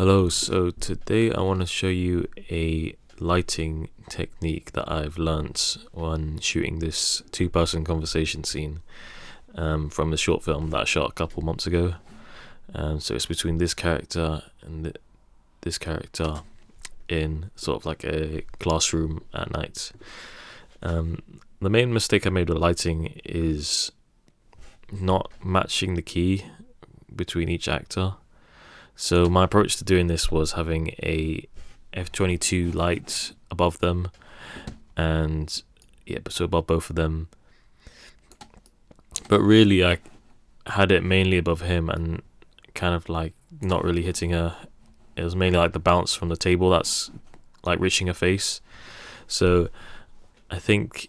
Hello, so today I want to show you a lighting technique that I've learnt when shooting this two-person conversation scene from the short film that I shot a couple months ago. So it's between this character and this character in sort of like a classroom at night. The main mistake I made with lighting is not matching the key between each actor. So my approach to doing this was having a f22 light above them, and so above both of them. But really, I had it mainly above him and kind of like not really hitting her. It was mainly like the bounce from the table that's like reaching her face. So I think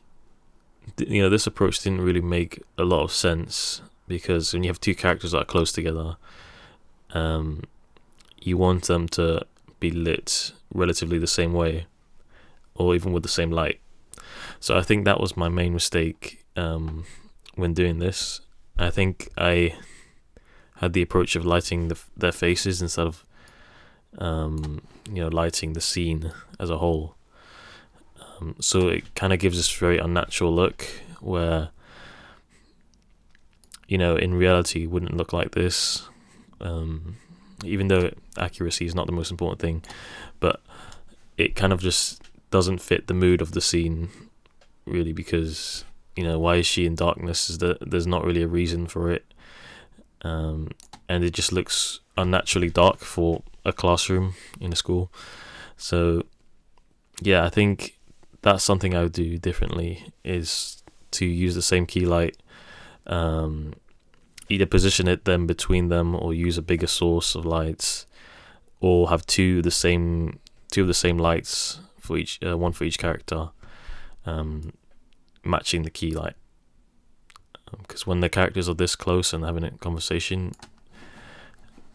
this approach didn't really make a lot of sense, because when you have two characters that are close together, you want them to be lit relatively the same way, or even with the same light. So I think that was my main mistake when doing this. I think I had the approach of lighting their faces instead of lighting the scene as a whole. So it kind of gives this very unnatural look where in reality it wouldn't look like this. Even though accuracy is not the most important thing, but it kind of just doesn't fit the mood of the scene, really, because why is she in darkness? There's not really a reason for it, and it just looks unnaturally dark for a classroom in a school. So yeah, I think that's something I would do differently, is to use the same key light, either position it then between them, or use a bigger source of lights, or have two of the same lights for each, one for each character, matching the key light. Because when the characters are this close and having a conversation,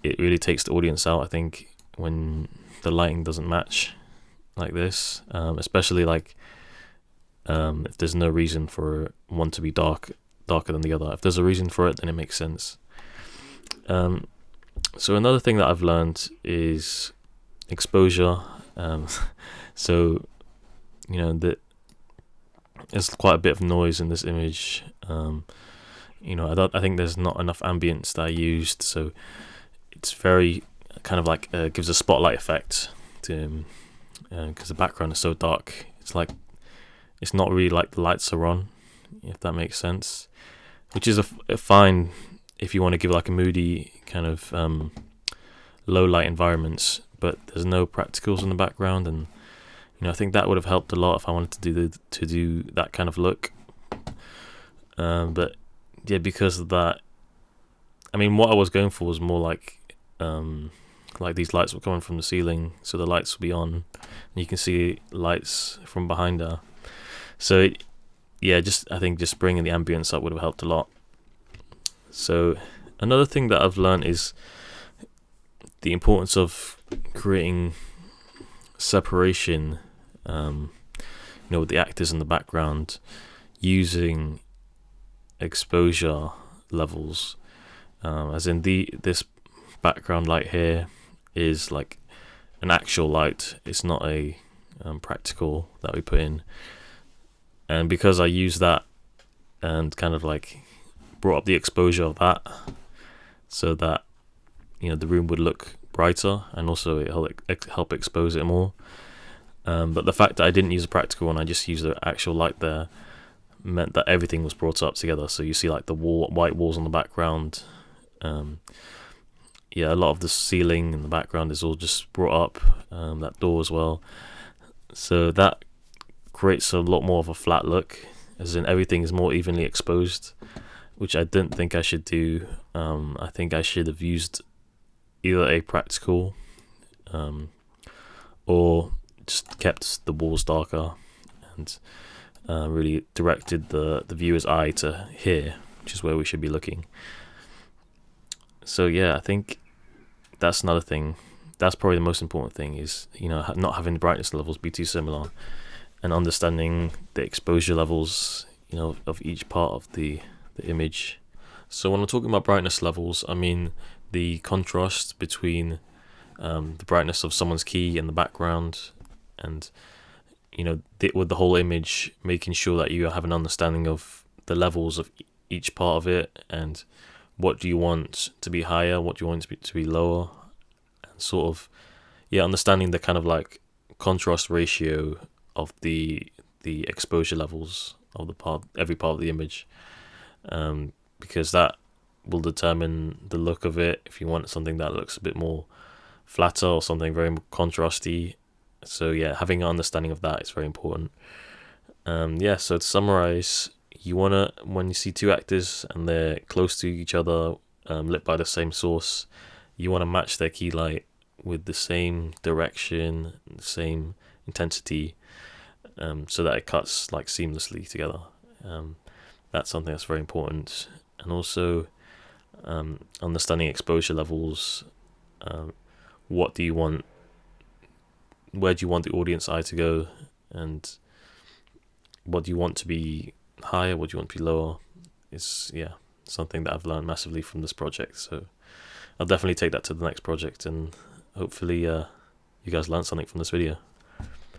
it really takes the audience out, I think, when the lighting doesn't match like this, especially like if there's no reason for one to be darker than the other. If there's a reason for it, then it makes sense. So another thing that I've learned is exposure. So that there's quite a bit of noise in this image. I think there's not enough ambience that I used, so it's very kind of like gives a spotlight effect to him, because the background is so dark. It's not really like the lights are on, if that makes sense, which is a fine if you want to give like a moody kind of low light environments, but there's no practicals in the background, and I think that would have helped a lot if I wanted to do that kind of look. But yeah, because of that, I mean, what I was going for was more like these lights were coming from the ceiling, so the lights will be on, and you can see lights from behind her. So I think just bringing the ambience up would have helped a lot. So another thing that I've learned is the importance of creating separation, with the actors in the background, using exposure levels, as in this background light here is like an actual light. It's not a practical that we put in. And because I used that and kind of like brought up the exposure of that, so that the room would look brighter, and also it help expose it more. But the fact that I didn't use a practical one, I just used the actual light there, meant that everything was brought up together. So you see like the white walls on the background. A lot of the ceiling in the background is all just brought up. That door as well. So that creates a lot more of a flat look, as in everything is more evenly exposed, which I didn't think I should do. I think I should have used either a practical, or just kept the walls darker and really directed the viewer's eye to here, which is where we should be looking. So yeah, I think that's another thing. That's probably the most important thing, is not having the brightness levels be too similar, and understanding the exposure levels of each part of the image. So when I'm talking about brightness levels, I mean the contrast between the brightness of someone's key in the background, and with the whole image, making sure that you have an understanding of the levels of each part of it, and what do you want to be higher, what do you want to be lower, and sort of understanding the kind of like contrast ratio of the exposure levels of every part of the image, because that will determine the look of it. If you want something that looks a bit more flatter or something very contrasty, so having an understanding of that is very important. So to summarize, when you see two actors and they're close to each other, lit by the same source, you want to match their key light with the same direction, the same intensity, so that it cuts like seamlessly together. That's something that's very important. And also understanding exposure levels. What do you want? Where do you want the audience eye to go? And what do you want to be higher? What do you want to be lower? Is something that I've learned massively from this project. So I'll definitely take that to the next project, and hopefully you guys learned something from this video.